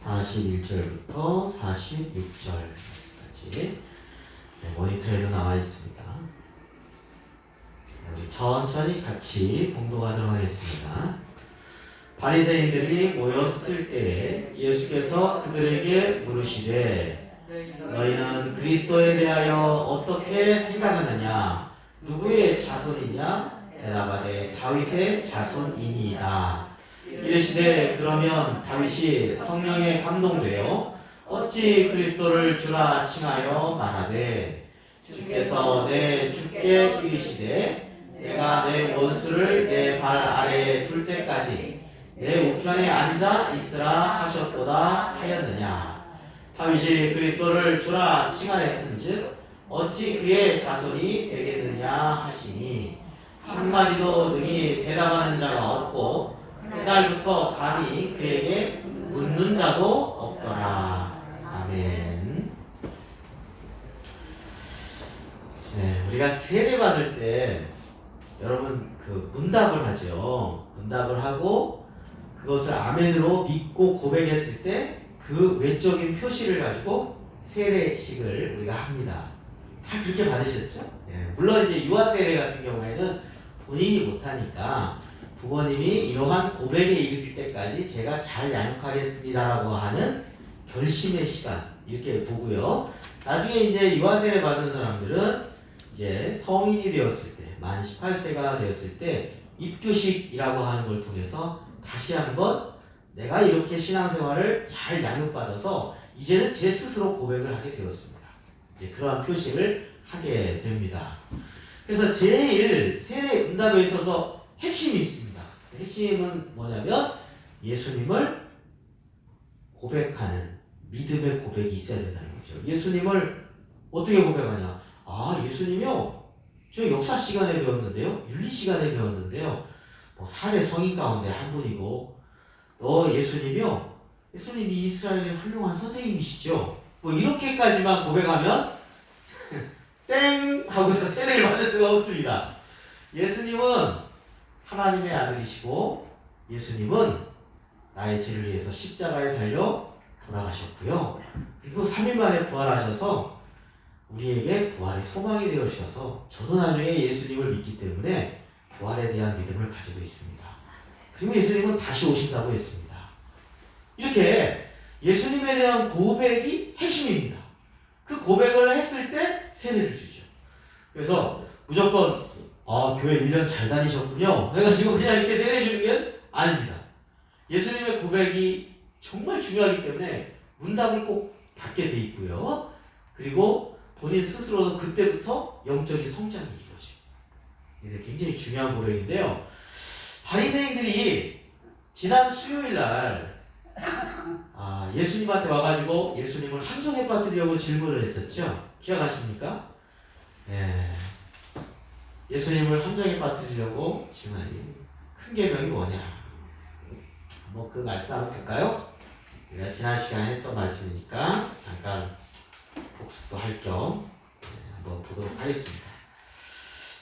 41절부터 46절까지 모니터에도 나와 있습니다. 우리 천천히 같이 봉독하도록 하겠습니다. 바리새인들이 모였을 때에 예수께서 그들에게 물으시되 너희는 그리스도에 대하여 어떻게 생각하느냐? 누구의 자손이냐? 대답하되 다윗의 자손이니이다. 이르시되 그러면 다윗이 성령에 감동되어 어찌 그리스도를 주라 칭하여 말하되 주께서 내 주께 이르시되 내가 내 원수를 내 발 아래에 둘 때까지 내 우편에 앉아 있으라 하셨도다 하였느냐. 다윗이 그리스도를 주라 칭하였은즉 어찌 그의 자손이 되겠느냐 하시니 한마디도 능히 대답하는 자가 없고 그날부터 감히 그에게 묻는 자도 없더라. 아멘. 우리가 세례받을 때 여러분 그 문답을 하죠. 문답을 하고 그것을 아멘으로 믿고 고백했을 때 그 외적인 표시를 가지고 세례식을 우리가 합니다. 다 그렇게 받으셨죠? 물론 이제 유아 세례 같은 경우에는 본인이 못하니까 부모님이 이러한 고백에 이르기 때까지 제가 잘 양육하겠습니다라고 하는 결심의 시간 이렇게 보고요. 나중에 이제 유아 세례 받는 사람들은 이제 성인이 되었을 때, 만 18세가 되었을 때 입교식이라고 하는 걸 통해서 다시 한번 내가 이렇게 신앙생활을 잘 양육받아서 이제는 제 스스로 고백을 하게 되었습니다. 이제 그러한 표식을 하게 됩니다. 그래서 제일 세례 응답에 있어서 핵심이 있습니다. 핵심은 뭐냐면 예수님을 고백하는 믿음의 고백이 있어야 된다는 거죠. 예수님을 어떻게 고백하냐? 아, 예수님이요. 저 역사 시간에 배웠는데요. 윤리 시간에 배웠는데요. 4대 성인 가운데 한 분이고 또 예수님이요. 예수님이 이스라엘의 훌륭한 선생님이시죠. 이렇게까지만 고백하면 땡! 하고서 세례를 받을 수가 없습니다. 예수님은 하나님의 아들이시고 예수님은 나의 죄를 위해서 십자가에 달려 돌아가셨고요. 그리고 3일 만에 부활하셔서 우리에게 부활의 소망이 되어주셔서 저도 나중에 예수님을 믿기 때문에 부활에 대한 믿음을 가지고 있습니다. 그리고 예수님은 다시 오신다고 했습니다. 이렇게 예수님에 대한 고백이 핵심입니다. 그 고백을 했을 때 세례를 주죠. 그래서 무조건 교회 1년 잘 다니셨군요 해가지고 그냥 이렇게 세례 주는 게 아닙니다. 예수님의 고백이 정말 중요하기 때문에 문답을 꼭 받게 돼 있고요. 그리고 본인 스스로도 그때부터 영적인 성장이 이루어집니다. 이게 굉장히 중요한 고백인데요. 바리새인들이 지난 수요일 날 예수님한테 와가지고 예수님을 함정에 빠뜨리려고 질문을 했었죠. 기억하십니까? 예수님을 함정에 빠뜨리려고 질문하니 큰 계명이 뭐냐? 그 말씀 한번 볼까요? 우리가 지난 시간에 했던 말씀이니까 잠깐 복습도 할 겸 한번 보도록 하겠습니다.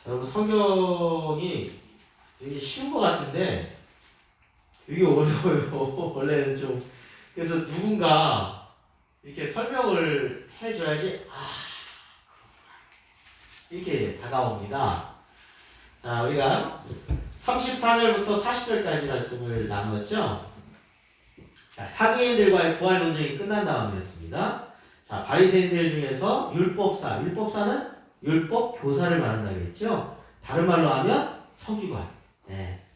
여러분 성경이 되게 쉬운 것 같은데 되게 어려워요. 원래는 좀 그래서 누군가 이렇게 설명을 해줘야지 이렇게 다가옵니다. 자, 우리가 34절부터 40절까지 말씀을 나누었죠. 자, 사두개인들과의 부활 논쟁이 끝난 다음이었습니다. 자, 바리새인들 중에서 율법사는 율법 교사를 말한다고 했죠. 다른 말로 하면 서기관,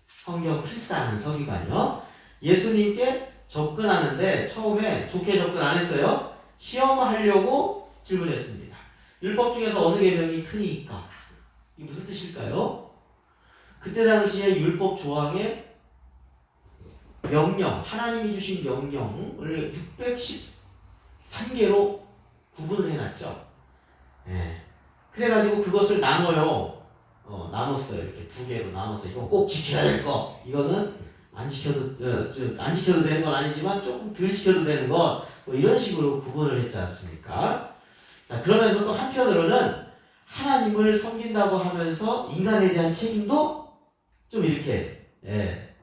성경 필사하는 서기관이요. 예수님께 접근하는데 처음에 좋게 접근 안 했어요. 시험하려고 질문했습니다. 율법 중에서 어느 계명이 크니까? 이게 무슨 뜻일까요? 그때 당시에 율법 조항에 명령, 하나님이 주신 명령을 613개로 구분을 해놨죠. 그래가지고 그것을 나눠요. 나눴어요. 이렇게 2개로 나눠서 이거 꼭 지켜야 될 거. 이거는 안 지켜도 되는 건 아니지만 조금 덜 지켜도 되는 것. 이런 식으로 구분을 했지 않습니까? 자, 그러면서 또 한편으로는 하나님을 섬긴다고 하면서 인간에 대한 책임도 좀 이렇게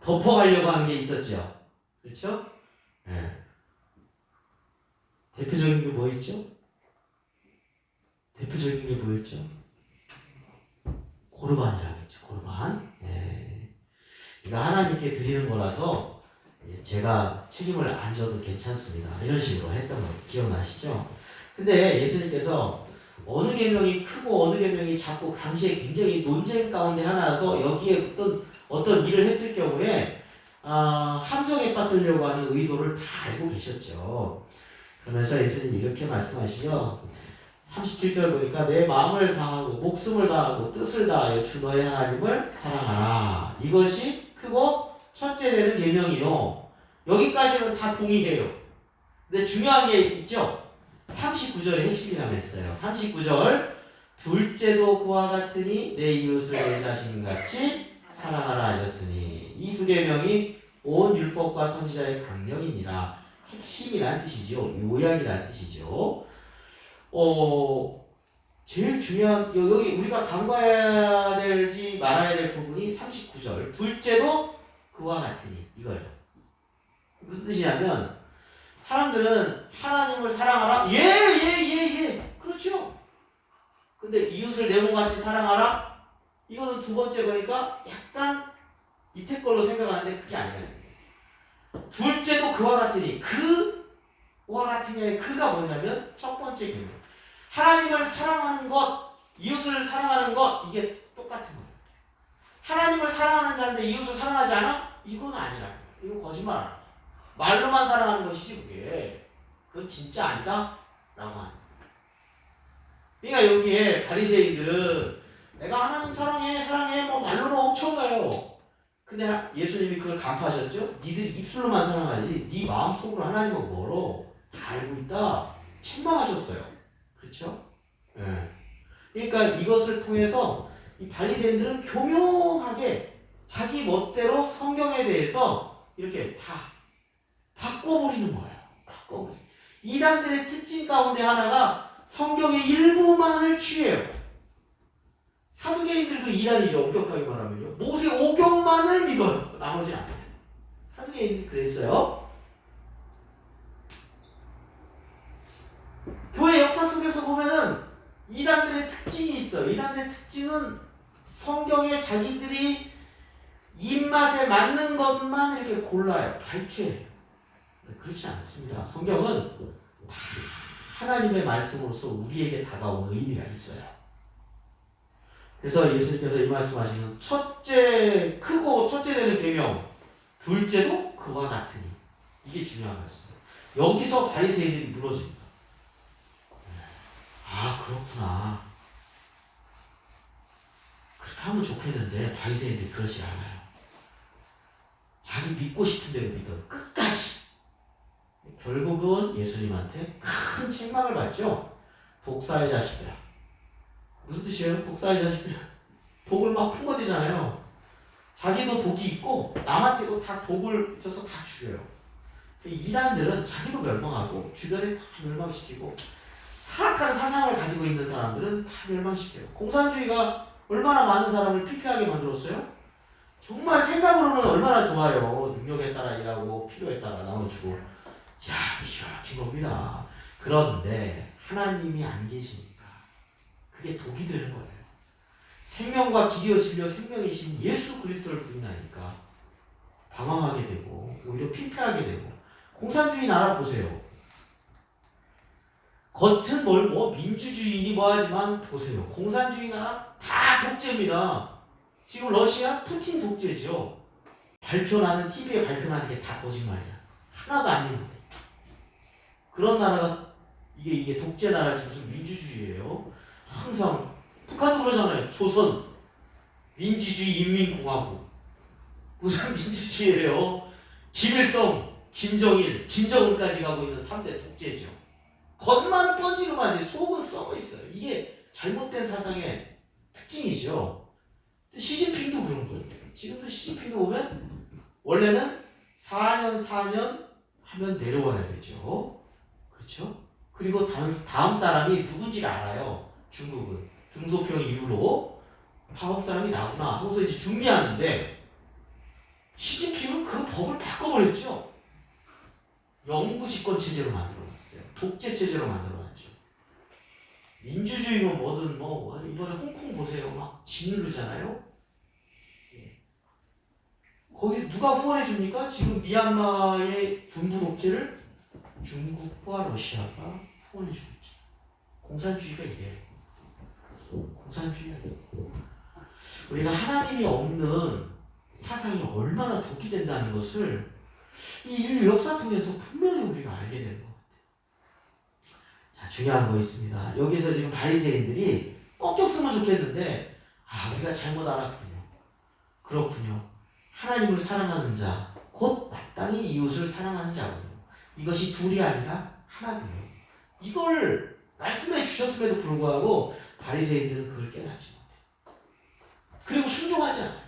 덮어가려고 하는 게 있었죠. 그렇죠? 대표적인 게 뭐였죠? 대표적인 게 뭐였죠? 고르반이라고 했죠. 고르반. 예. 이거 하나님께 드리는 거라서 제가 책임을 안 져도 괜찮습니다. 이런 식으로 했던 거 기억나시죠? 근데 예수님께서 어느 계명이 크고 어느 계명이 작고 당시에 굉장히 논쟁 가운데 하나라서 여기에 어떤 일을 했을 경우에 함정에 빠뜨리려고 하는 의도를 다 알고 계셨죠. 그러면서 예수님 이렇게 말씀하시죠. 37절 보니까 내 마음을 다하고 목숨을 다하고 뜻을 다하여 주 너의 하나님을 사랑하라. 이것이 크고 첫째 되는 계명이요. 여기까지는 다 동의해요. 근데 중요한 게 있죠. 39절의 핵심이라고 했어요. 39절 둘째도 그와 같으니 내 이웃을 내 자신같이 사랑하라 하셨으니 이 두 계명이 온 율법과 선지자의 강령이니라. 핵심이란 뜻이죠. 요약이란 뜻이죠. 제일 중요한 여기 우리가 간과해야 될지 말아야 될 부분이 39절 둘째도 그와 같으니 이거예요. 무슨 뜻이냐면 사람들은 하나님을 사랑하라 예 그렇죠. 근데 이웃을 내 몸같이 사랑하라 이거는 두 번째 거니까 약간 밑에 걸로 생각하는데 그게 아니에요. 둘째도 그와 같으니 그와 같으니의 그가 뭐냐면 첫 번째 계명 하나님을 사랑하는 것 이웃을 사랑하는 것 이게 똑같은 거예요. 하나님을 사랑하는 자인데 이웃을 사랑하지 않아? 이건 아니라 이건 거짓말 안 해요. 말로만 사랑하는 것이지 그게 그건 진짜 아니다 라고 하는 거예요. 그러니까 여기에 바리새인들은 내가 하나님 사랑해 뭐 말로는 엄청나요. 근데 예수님이 그걸 간파하셨죠. 니들이 입술로만 사랑하지 네 마음속으로 하나님을 멀어 다 알고 있다 책망하셨어요. 그렇죠? 네. 그러니까 이것을 통해서 이 바리새인들은 교묘하게 자기 멋대로 성경에 대해서 이렇게 다 바꿔버리는 거예요. 바꿔버려. 이단들의 특징 가운데 하나가 성경의 일부만을 취해요. 사두개인들도 이단이죠. 엄격하게 말하면요. 모세 오경만을 믿어요. 나머지는 안 믿어요. 사두개인들이 그랬어요. 교회 역사 속에서 보면은 이단들의 특징이 있어요. 이단들의 특징은 성경에 자기들이 입맛에 맞는 것만 이렇게 골라요. 발췌해요. 그렇지 않습니다. 성경은 다 하나님의 말씀으로서 우리에게 다가오는 의미가 있어요. 그래서 예수님께서 이 말씀하시는 첫째 크고 첫째 되는 계명 둘째도 그와 같으니 이게 중요한 말씀이에요. 여기서 바리새인들이 무너집니다. 아 그렇구나. 그렇게 하면 좋겠는데 바리새인들이 그러지 않아요. 자기 믿고 싶은 대로 믿어 끝까지. 결국은 예수님한테 큰 책망을 받죠. 독사의 자식들아. 무슨 뜻이에요? 독사의 자식들아. 독을 막 품어대잖아요. 자기도 독이 있고 남한테도 다 독을 있어서 다 죽여요. 이단들은 자기도 멸망하고 주변에 다 멸망시키고 사악한 사상을 가지고 있는 사람들은 다 멸망시켜요. 공산주의가 얼마나 많은 사람을 피폐하게 만들었어요? 정말 생각으로는 얼마나 좋아요. 능력에 따라 일하고 필요에 따라 나눠주고 야, 기가 막힌 겁니다. 그런데 하나님이 안 계시니까 그게 독이 되는 거예요. 생명과 길이요 진리요 생명이신 예수 그리스도를 부인하니까 방황하게 되고 오히려 피폐하게 되고 공산주의 나라 보세요. 겉은 뭐 민주주의니 뭐하지만 보세요. 공산주의 나라 다 독재입니다. 지금 러시아 푸틴 독재죠. 발표나는 TV에 발표나는 게 다 거짓말이야. 하나도 안 믿는 거예요. 그런 나라가 이게 독재 나라지 무슨 민주주의예요. 항상 북한도 그러잖아요. 조선 민주주의 인민공화국 무슨 민주주의예요. 김일성, 김정일, 김정은까지 가고 있는 3대 독재죠. 겉만 번지르만 속은 썩어 있어요. 이게 잘못된 사상의 특징이죠. 시진핑도 그런 거예요. 지금도 시진핑도 보면 원래는 4년 하면 내려와야 되죠. 그렇죠? 그리고 다음 사람이 누군지를 알아요. 중국은 등소평 이후로 다음 사람이 나구나 하고서 이제 준비하는데 시진핑은 그 법을 바꿔버렸죠. 영구 집권 체제로 만들어. 만들어놨어요. 독재 체제로 만들어놨죠. 민주주의건 뭐든 뭐 이번에 홍콩 보세요. 막 짓누르잖아요. 예. 거기 누가 후원해 줍니까? 지금 미얀마의 군부 독재를 중국과 러시아가 후원해 주고 있죠. 공산주의가 이래요. 공산주의가 이래요. 우리가 하나님이 없는 사상이 얼마나 독이 된다는 것을 이 인류 역사 통해서 분명히 우리가 알게 되는 것 같아요. 자, 중요한 거 있습니다. 여기서 지금 바리새인들이 꺾였으면 좋겠는데 우리가 잘못 알았군요. 그렇군요. 하나님을 사랑하는 자, 곧 마땅히 이웃을 사랑하는 자군요. 이것이 둘이 아니라 하나군요. 이걸 말씀해 주셨음에도 불구하고 바리새인들은 그걸 깨닫지 못해요. 그리고 순종하지 않아요.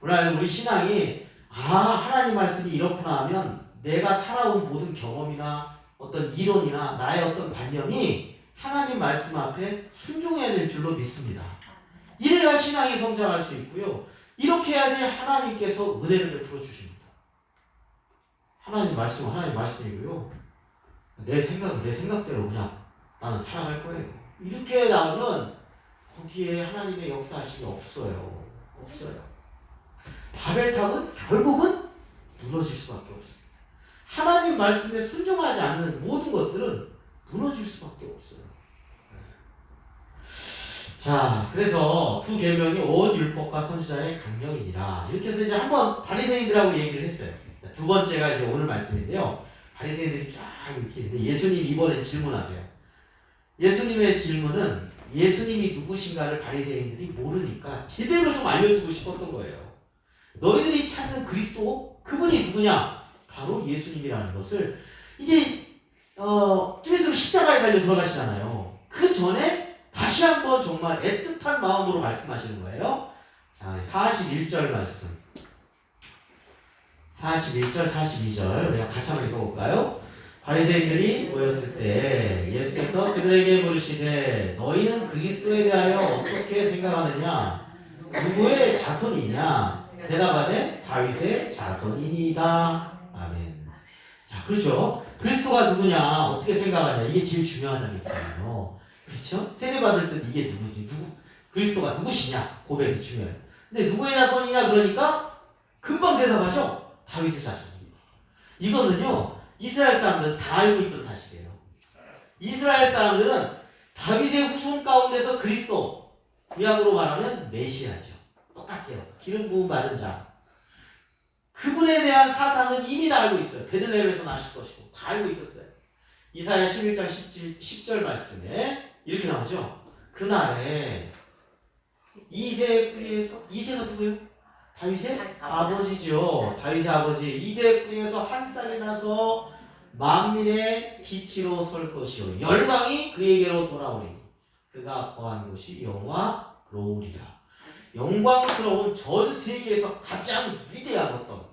오늘 우리 신앙이 하나님 말씀이 이렇구나 하면 내가 살아온 모든 경험이나 어떤 이론이나 나의 어떤 관념이 하나님 말씀 앞에 순종해야 될 줄로 믿습니다. 이래야 신앙이 성장할 수 있고요. 이렇게 해야지 하나님께서 은혜를 베풀어 주십니다. 하나님 말씀은 하나님 말씀이고요. 내 생각은 내 생각대로 그냥 나는 살아갈 거예요. 이렇게 나오면 거기에 하나님의 역사하심이 없어요. 없어요. 바벨탑은 결국은 무너질 수밖에 없어요. 하나님 말씀에 순종하지 않는 모든 것들은 무너질 수밖에 없어요. 자, 그래서 두 계명이 온 율법과 선지자의 강령이니라. 이렇게 해서 이제 한번 바리새인들하고 얘기를 했어요. 자, 두 번째가 이제 오늘 말씀인데요. 바리새인들이 쫙 이렇게 있는데 예수님 이번에 질문하세요. 예수님의 질문은 예수님이 누구신가를 바리새인들이 모르니까 제대로 좀 알려주고 싶었던 거예요. 너희들이 찾는 그리스도 그분이 누구냐? 바로 예수님이라는 것을 이제 좀 있으면 십자가에 달려 돌아가시잖아요. 그 전에 다시 한번 정말 애틋한 마음으로 말씀하시는 거예요. 자, 41절 말씀. 41절, 42절 우리가 같이 한번 읽어볼까요? 바리새인들이 모였을 때 예수께서 그들에게 물으시되 너희는 그리스도에 대하여 어떻게 생각하느냐? 누구의 자손이냐? 대답하되 다윗의 자손이니이다. 아멘. 자, 그렇죠. 그리스도가 누구냐? 어떻게 생각하냐? 이게 제일 중요하다고 했잖아요. 그렇죠? 세례받을 때 이게 누구지? 그리스도가 누구시냐? 고백이 중요해요. 근데 누구의 자손이냐? 그러니까 금방 대답하죠. 다윗의 자손입니다. 이거는요. 이스라엘 사람들은 다 알고 있던 사실이에요. 이스라엘 사람들은 다윗의 후손 가운데서 그리스도, 구약으로 말하면 메시아죠. 똑같아요. 기름 부음 받은 자. 그분에 대한 사상은 이미 다 알고 있어요. 베들레헴에서 나실 것이고 다 알고 있었어요. 이사야 11장 10절 말씀에 이렇게 나오죠. 그날에 이새의 뿌리에서, 이새가 누구예요? 다윗의 아버지죠. 다윗의 아버지. 이새의 뿌리에서 한 쌀이 나서 만민의 빛으로 설 것이요 열방이 그에게로 돌아오리니 그가 거한 곳이 영화로우리라. 영광스러운 전 세계에서 가장 위대한 어떤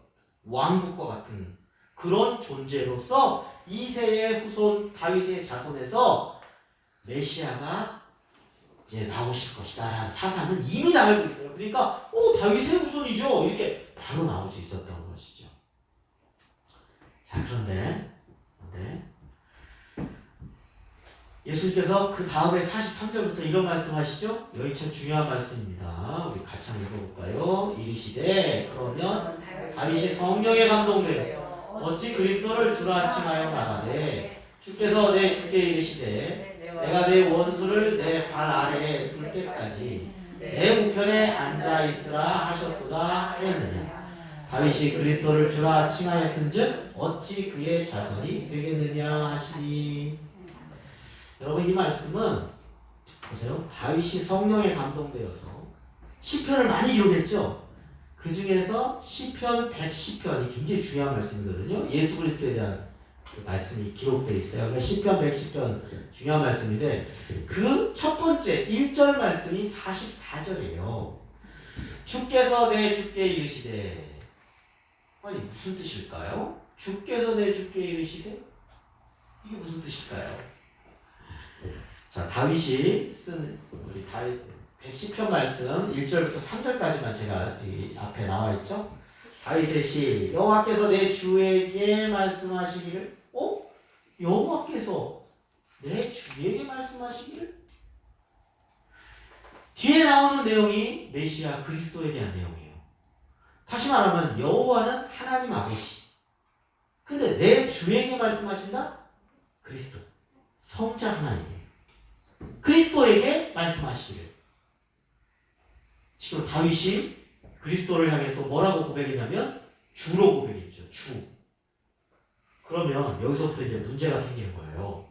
왕국과 같은 그런 존재로서 이새의 후손 다윗의 자손에서 메시아가 이제 나오실 것이다라는 사상은 이미 다 알고 있어요. 그러니까 다윗의 후손이죠. 이렇게 바로 나올 수 있었던 것이죠. 자, 그런데 예수님께서 그 다음에 43절부터 이런 말씀하시죠. 여기 참 중요한 말씀입니다. 우리 같이 한번 읽어볼까요? 이르시되 그러면 다윗이 성령에 감동되어 어찌 그리스도를 주라침하여 나가되 주께서 내 주께 이르시되 내가 내 원수를 내 발 아래에 둘 때까지 내 우편에 앉아 있으라 하셨도다 하였느냐. 다윗이 그리스도를 주라 칭하였은즉 어찌 그의 자손이 되겠느냐 하시니. 여러분, 이 말씀은 보세요. 다윗이 성령에 감동되어서 시편을 많이 기록했죠. 그 중에서 시편 110편이 굉장히 중요한 말씀이거든요. 예수 그리스도에 대한 그 말씀이 기록되어 있어요. 그러니까 시편 110편 중요한 말씀인데 그 첫 번째 1절 말씀이 44절이에요. 주께서 내 주께 이르시되. 아니, 무슨 뜻일까요? 주께서 내 주께 이르시되? 이게 무슨 뜻일까요? 자, 다윗이 쓴 우리 다윗 110편 말씀 1절부터 3절까지만 제가 이 앞에 나와 있죠. 다윗의 시 여호와께서 내 주에게 말씀하시기를 여호와께서 내 주에게 말씀하시기를. 뒤에 나오는 내용이 메시아 그리스도에 대한 내용이에요. 다시 말하면 여호와는 하나님 아버지. 근데 내 주에게 말씀하신다? 그리스도. 성자 하나님이에요. 그리스도에게 말씀하시기를. 지금 다윗이 그리스도를 향해서 뭐라고 고백했냐면 주로 고백했죠. 주. 그러면 여기서부터 이제 문제가 생기는 거예요.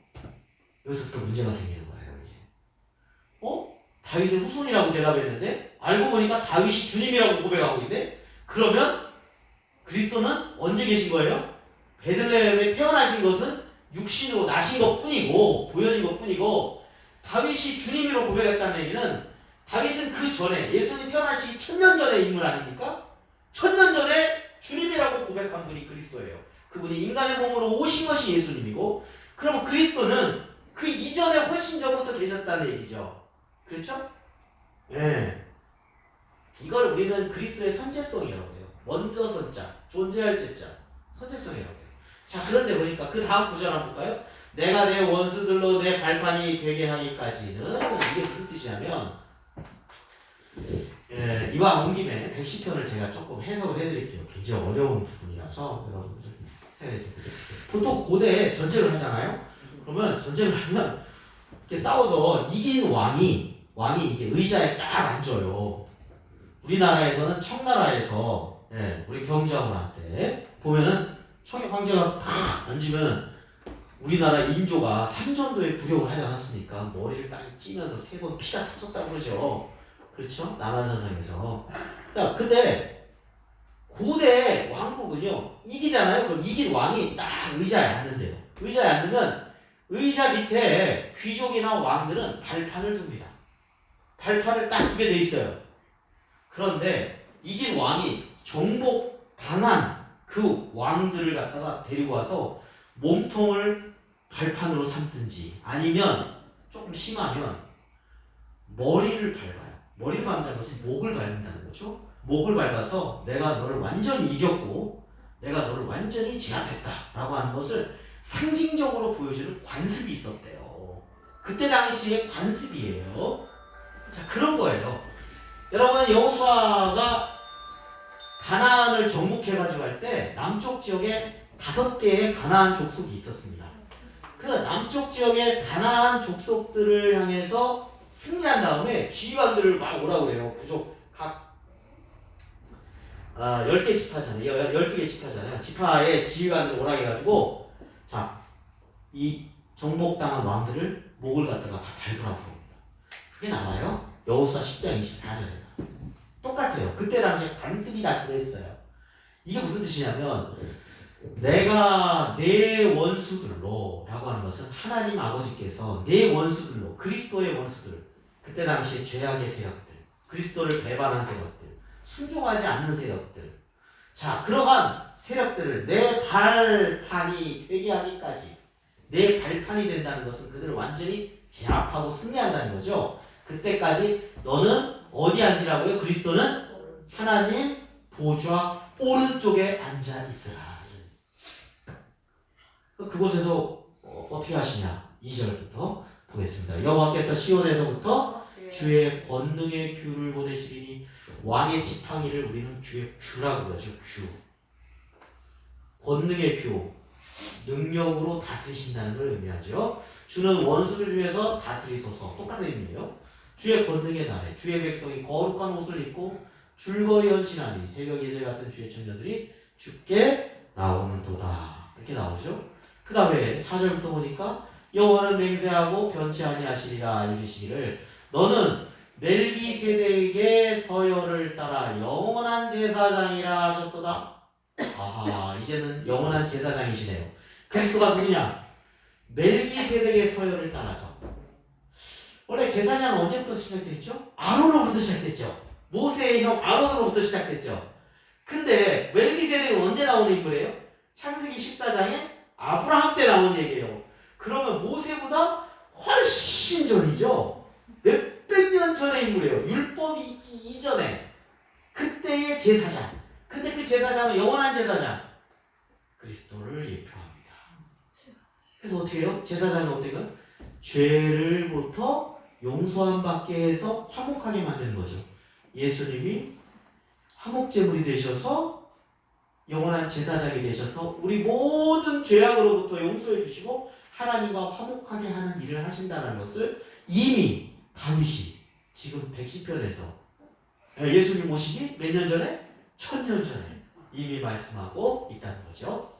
여기서부터 문제가 생기는 거예요. 이제. 다윗의 후손이라고 대답했는데 알고 보니까 다윗이 주님이라고 고백하고 있는데 그러면 그리스도는 언제 계신 거예요? 베들레헴에 태어나신 것은 육신으로 나신 것뿐이고 보여진 것뿐이고 다윗이 주님이라고 고백했다는 얘기는 다윗은 그 전에 예수님 태어나시기 1000년 전의 인물 아닙니까? 1000년 전에 주님이라고 고백한 분이 그리스도예요. 그분이 인간의 몸으로 오신 것이 예수님이고 그러면 그리스도는 그 이전에 훨씬 전부터 계셨다는 얘기죠. 그렇죠? 예. 이걸 우리는 그리스도의 선제성이라고 해요. 먼저 선자, 존재할 제자, 선제성이라고 해요. 자, 그런데 보니까 그 다음 구절 한번 볼까요? 내가 내 원수들로 내 발판이 되게 하기까지는 이게 무슨 뜻이냐면 이왕 온 김에 110편을 제가 조금 해석을 해드릴게요. 굉장히 어려운 부분이라서 여러분들 생각해 주세요. 보통 고대 전쟁을 하잖아요. 그러면 전쟁을 하면 이렇게 싸워서 이긴 왕이 이제 의자에 딱 앉아요. 우리나라에서는 청나라에서 우리 경자군한테 보면은 청의 황제가 딱 앉으면 우리나라 인조가 삼전도에 굴욕을 하지 않았습니까? 머리를 딱 찌면서 3번 피가 터졌다고 그러죠. 그렇죠? 남한산성에서. 자, 근데 고대 왕국은요 이기잖아요. 그럼 이긴 왕이 딱 의자에 앉는데요. 의자에 앉으면 의자 밑에 귀족이나 왕들은 발판을 둡니다. 발판을 딱 두게 돼 있어요. 그런데 이긴 왕이 정복 당한 그 왕들을 갖다가 데리고 와서 몸통을 발판으로 삼든지 아니면 조금 심하면 머리를 밟아요. 머리를 밟는다는 것은 목을 밟는다는 거죠. 목을 밟아서 내가 너를 완전히 이겼고 내가 너를 완전히 제압했다라고 하는 것을 상징적으로 보여주는 관습이 있었대요. 그때 당시에 관습이에요. 자, 그런 거예요. 여러분, 여호수아가 가나안을 정복해가지고 할 때 남쪽 지역에 5개의 가나안 족속이 있었습니다. 그 남쪽 지역의 가나안 족속들을 향해서 승리한 다음에 지휘관들을 막 오라고 그래요. 부족 각 10개 지파잖아요. 12개 지파잖아요. 지파의 지휘관들을 오라고 해가지고 자, 이 정복당한 왕들을 목을 갖다가 다 밟으라고 합니다. 그게 나와요. 여호수아 10장 24절에. 똑같아요. 그때 당시에 관습이 다 그랬어요. 이게 무슨 뜻이냐면 내가 내 원수들로 라고 하는 것은 하나님 아버지께서 내 원수들로 그리스도의 원수들 그때 당시에 죄악의 세력들 그리스도를 배반한 세력들 순종하지 않는 세력들 자 그러한 세력들을 내 발판이 되게 하기까지 내 발판이 된다는 것은 그들을 완전히 제압하고 승리한다는 거죠. 그때까지 너는 어디 앉으라고요? 그리스도는 하나님 보좌 오른쪽에 앉아 있으라. 그곳에서 어떻게 하시냐? 2절부터 보겠습니다. 여호와께서 시온에서부터 주의 권능의 규를 보내시리니 왕의 지팡이를 우리는 주의 규라고 그러죠. 규. 권능의 규. 능력으로 다스리신다는 걸 의미하죠. 주는 원수들 중에서 다스리소서. 똑같은 의미예요. 주의 권능의 날에 주의 백성이 거룩한 옷을 입고 줄거이 헌신하니 새벽 예절 같은 주의 천녀들이 주께 나오는도다. 이렇게 나오죠. 그 다음에 4절부터 보니까 여호와는 맹세하고 변치 아니하시리라 이르시기를 너는 멜기세덱의 서열을 따라 영원한 제사장이라 하셨도다. 아하, 이제는 영원한 제사장이시네요. 그리스도가 누구냐? 멜기세덱의 서열을 따라서. 원래 제사장은 언제부터 시작됐죠? 아론으로부터 시작됐죠. 모세의 형 아론으로부터 시작됐죠. 근데 멜기세덱은 언제 나오는 인물이에요? 창세기 14장에 아브라함 때 나온 얘기예요. 그러면 모세보다 훨씬 전이죠. 몇백 년 전의 인물이에요. 율법이 있기 이전에. 그때의 제사장. 근데 그 제사장은 영원한 제사장. 그리스도를 예표합니다. 그래서 어떻게 해요? 제사장이 어떻게 해요? 죄를부터 용서함 받게 해서 화목하게 만드는 거죠. 예수님이 화목제물이 되셔서 영원한 제사장이 되셔서 우리 모든 죄악으로부터 용서해 주시고 하나님과 화목하게 하는 일을 하신다는 것을 이미 다윗이 지금 110편에서 예수님 오시기 몇 년 전에? 1000년 전에 이미 말씀하고 있다는 거죠.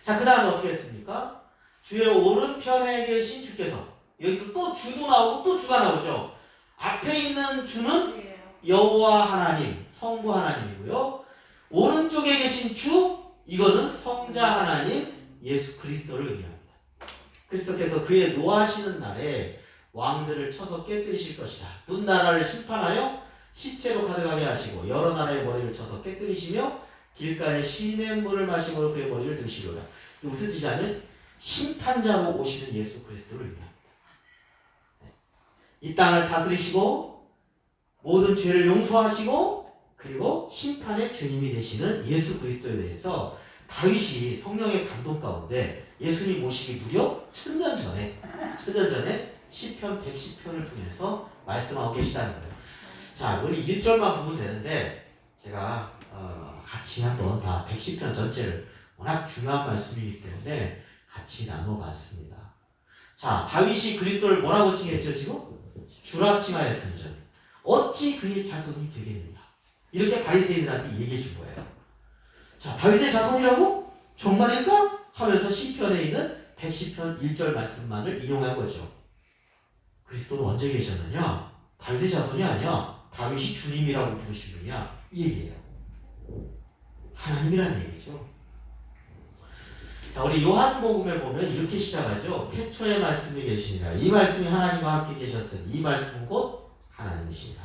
자, 그 다음에 어떻게 했습니까? 주의 오른편에 계신 주께서, 여기서 또 주도 나오고 또 주가 나오죠. 앞에 있는 주는 여호와 하나님, 성부 하나님이고요. 오른쪽에 계신 주, 이거는 성자 하나님 예수 그리스도를 의미합니다. 그리스도께서 그의 노하시는 날에 왕들을 쳐서 깨뜨리실 것이라. 문 나라를 심판하여 시체로 가득하게 하시고 여러 나라의 머리를 쳐서 깨뜨리시며 길가에 시냇 물을 마심으로 그의 머리를 드시리라. 무슨 뜻이냐면 심판자로 오시는 예수 그리스도를 의미합니다. 이 땅을 다스리시고 모든 죄를 용서하시고 그리고 심판의 주님이 되시는 예수 그리스도에 대해서 다윗이 성령의 감동 가운데 예수님 모시기 무려 1000년 전에 시편 110편을 통해서 말씀하고 계시다는 거예요. 자, 우리 1절만 보면 되는데 제가 같이 한번 다 110편 전체를 워낙 중요한 말씀이기 때문에 같이 나눠봤습니다. 자, 다윗이 그리스도를 뭐라고 칭했죠 지금? 주라 칭하였습니다. 어찌 그의 자손이 되겠느냐? 이렇게 바리새인들한테 얘기해 준 거예요. 자, 다윗의 자손이라고? 정말일까? 하면서 시편에 있는 110편 1절 말씀만을 인용한 거죠. 그리스도는 언제 계셨느냐? 다윗의 자손이 아니야. 다윗이 주님이라고 부르신 분이야. 이 얘기예요. 하나님이라는 얘기죠. 자, 우리 요한복음에 보면 이렇게 시작하죠. 태초에 말씀이 계시니라. 이 말씀이 하나님과 함께 계셨으니 이 말씀은 곧 하나님이시니라.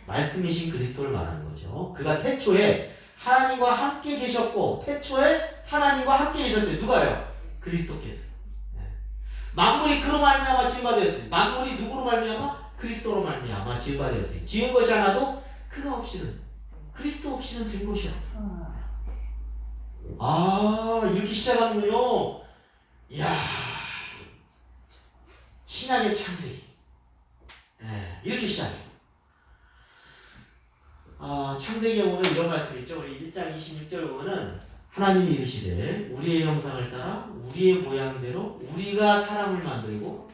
말씀이신 그리스도를 말하는 거죠. 그가 태초에 하나님과 함께 계셨고 태초에 하나님과 함께 계셨는데 누가요? 그리스도께서. 만물이 그로 말미암아 지은 바 되었으니 만물이 누구로 말미암아? 그리스도로 말미암아 지은 바 되었으니 지은 것이 하나도 그가 없이는 그리스도 없이는 된 것이 없다. 이렇게 시작하는군요. 이야, 신약의 창세기. 이렇게 시작해요. 창세기에 보면 이런 말씀이 있죠. 우리 1장 26절 보면은 하나님이 이르시되 우리의 형상을 따라 우리의 모양대로 우리가 사람을 만들고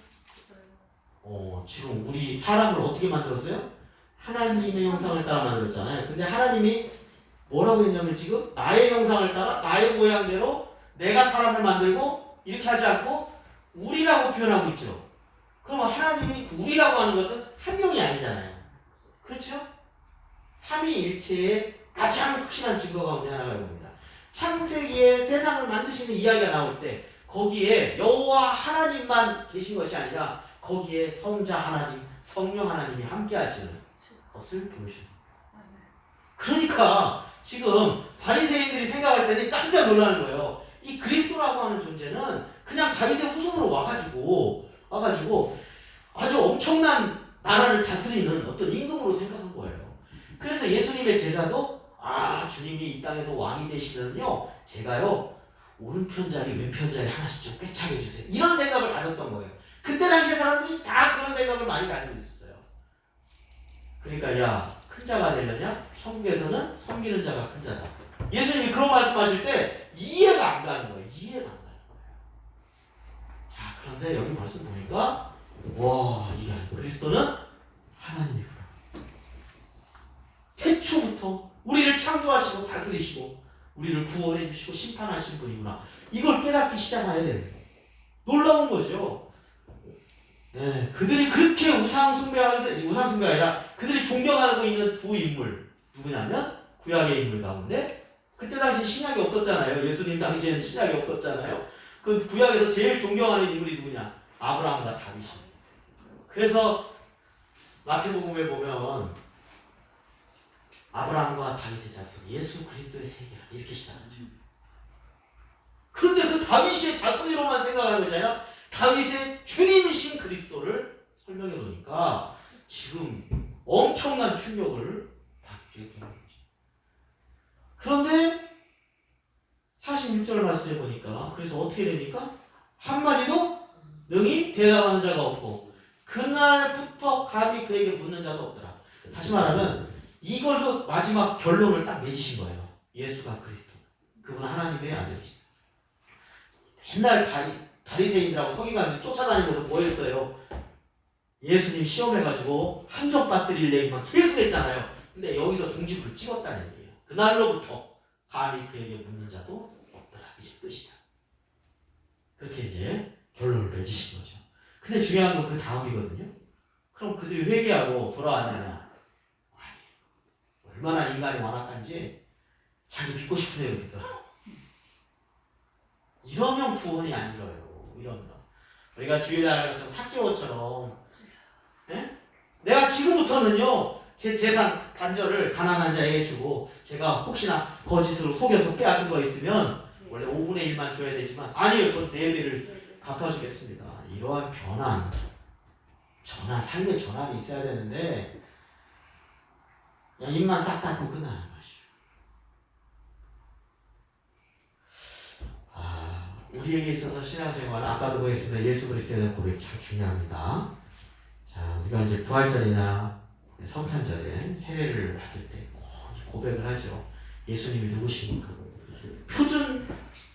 지금 우리 사람을 어떻게 만들었어요? 하나님의 형상을 따라 만들었잖아요. 근데 하나님이 뭐라고 했냐면 지금 나의 형상을 따라 나의 모양대로 내가 사람을 만들고 이렇게 하지 않고 우리라고 표현하고 있죠. 그러면 하나님이 우리라고 하는 것은 한 명이 아니잖아요. 그렇죠? 삼위일체의 가장 확실한 증거 가운데 하나가 이겁니다. 창세기에 세상을 만드시는 이야기가 나올 때 거기에 여호와 하나님만 계신 것이 아니라 거기에 성자 하나님, 성령 하나님이 함께 하시는 것을 보여줍니다. 그러니까 지금 바리새인들이 생각할 때는 깜짝 놀라는 거예요. 이 그리스도라고 하는 존재는 그냥 다윗의 후손으로 와가지고 아주 엄청난 나라를 다스리는 어떤 임금으로 생각한 거예요. 그래서 예수님의 제자도 주님이 이 땅에서 왕이 되시면요 제가요 오른편 자리 왼편 자리 하나씩 좀 꿰차게 해주세요. 이런 생각을 가졌던 거예요. 그때 당시에 사람들이 다 그런 생각을 많이 가지고 있었어요. 그러니까 야, 큰 자가 되려냐? 천국에서는 섬기는 자가 큰 자다. 예수님이 그런 말씀하실 때 이해가 안 가는 거예요. 이해가 안 가는 거예요. 자, 그런데 여기 말씀 보니까 이게 그리스도는 하나님이구나. 태초부터 우리를 창조하시고 다스리시고 우리를 구원해 주시고 심판하시는 분이구나. 이걸 깨닫기 시작해야 되는 거예요. 놀라운 거죠. 그들이 그렇게 우상 숭배가 아니라 그들이 존경하고 있는 두 인물 누구냐면 구약의 인물 가운데 그때 당시 신약이 없었잖아요. 예수님 당시에는 신약이 없었잖아요. 그 구약에서 제일 존경하는 인물이 누구냐? 아브라함과 다윗이. 그래서 마태복음에 보면 아브라함과 다윗의 자손 예수 그리스도의 세계라 이렇게 시작하죠. 그런데 그 다윗의 자손으로만 생각하는 것이 아니라 다윗의 주님이신 그리스도를 설명해 놓으니까 지금 엄청난 충격을 받게 되는 거죠. 그런데 46절 말씀해 보니까 그래서 어떻게 됩니까? 한마디도 능히 대답하는 자가 없고 그날부터 감히 그에게 묻는 자도 없더라. 다시 말하면 이걸로 마지막 결론을 딱 맺으신 거예요. 예수가 그리스도. 그분은 하나님의 아들이시다. 맨날 바리새인들하고 서기관들이 쫓아다니면서 뭐 했어요? 예수님 시험해가지고 함정 빠뜨릴 얘기만 계속 했잖아요. 근데 여기서 종지부를 찍었다는 얘기예요. 그날로부터 감히 그에게 묻는 자도 없더라. 이제 끝이다. 그렇게 이제 결론을 맺으신 거죠. 근데 중요한 건 그 다음이거든요. 그럼 그들이 회개하고 돌아왔느냐? 얼마나 인간이 완악한지 자기 믿고 싶은 대로 믿어요. 이러면 구원이 안 이뤄요. 이러면 우리가 주일날 같은 사개오처럼 내가 지금부터는요 제 재산 반절을 가난한 자에게 주고 제가 혹시나 거짓으로 속여서 빼앗은 거 있으면 원래 5분의 1만 줘야 되지만 아니요 전 4배를 갚아주겠습니다. 이러한 변환 삶의 전환이 있어야 되는데 그냥 입만 싹 닫고 끝나는 것이죠. 우리에게 있어서 신앙생활 아까도 그랬습니다. 예수 그리스도에 대한 고백 참 중요합니다. 자, 우리가 이제 부활절이나 성탄절에 세례를 받을 때 고백을 하죠. 예수님이 누구십니까?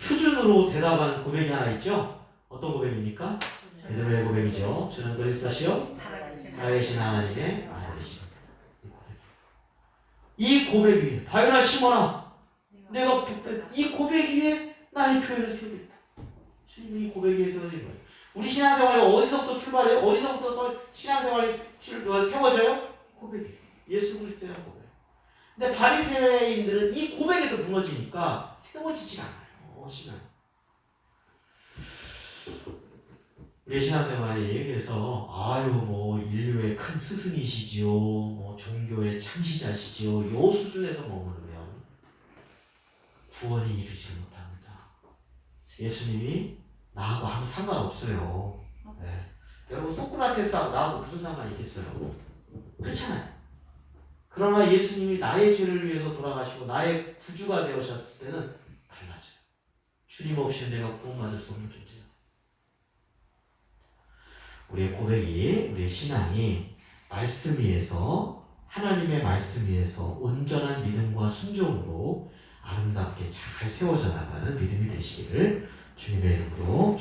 표준으로 대답한 고백이 하나 있죠. 어떤 고백입니까? 믿음의 고백이죠. 주는 그리스도시요 살아계신 하나님의 아들이십니다. 이 고백 위에 바요나 시몬아 내가 복된 이 고백 위에 나의 표현을 세우겠다. 주님이 이 고백 위에 세워진 거예요. 우리 신앙생활이 어디서부터 출발해요? 어디서부터 신앙생활이 세워져요? 고백이에요. 예수 그리스도의 고백. 근데 바리새인들은 이 고백에서 무너지니까 세워지지가 않아요. 신앙. 우리 신앙생활이 그래서 뭐 인류의 큰 스승이시지요, 뭐 종교의 창시자시지요, 요 수준에서 머무르면 구원이 이르지 못합니다. 예수님이 나하고 아무 상관없어요. 네. 여러분 소크라테스하고 나하고 무슨 상관이 있겠어요? 그렇잖아요. 그러나 예수님이 나의 죄를 위해서 돌아가시고 나의 구주가 되어셨을 때는 달라져요. 주님 없이는 내가 구원받을 수 없는 존재예요. 우리의 고백이, 우리의 신앙이 말씀 위에서 하나님의 말씀 위에서 온전한 믿음과 순종으로 아름답게 잘 세워져 나가는 믿음이 되시기를 주님의 이름으로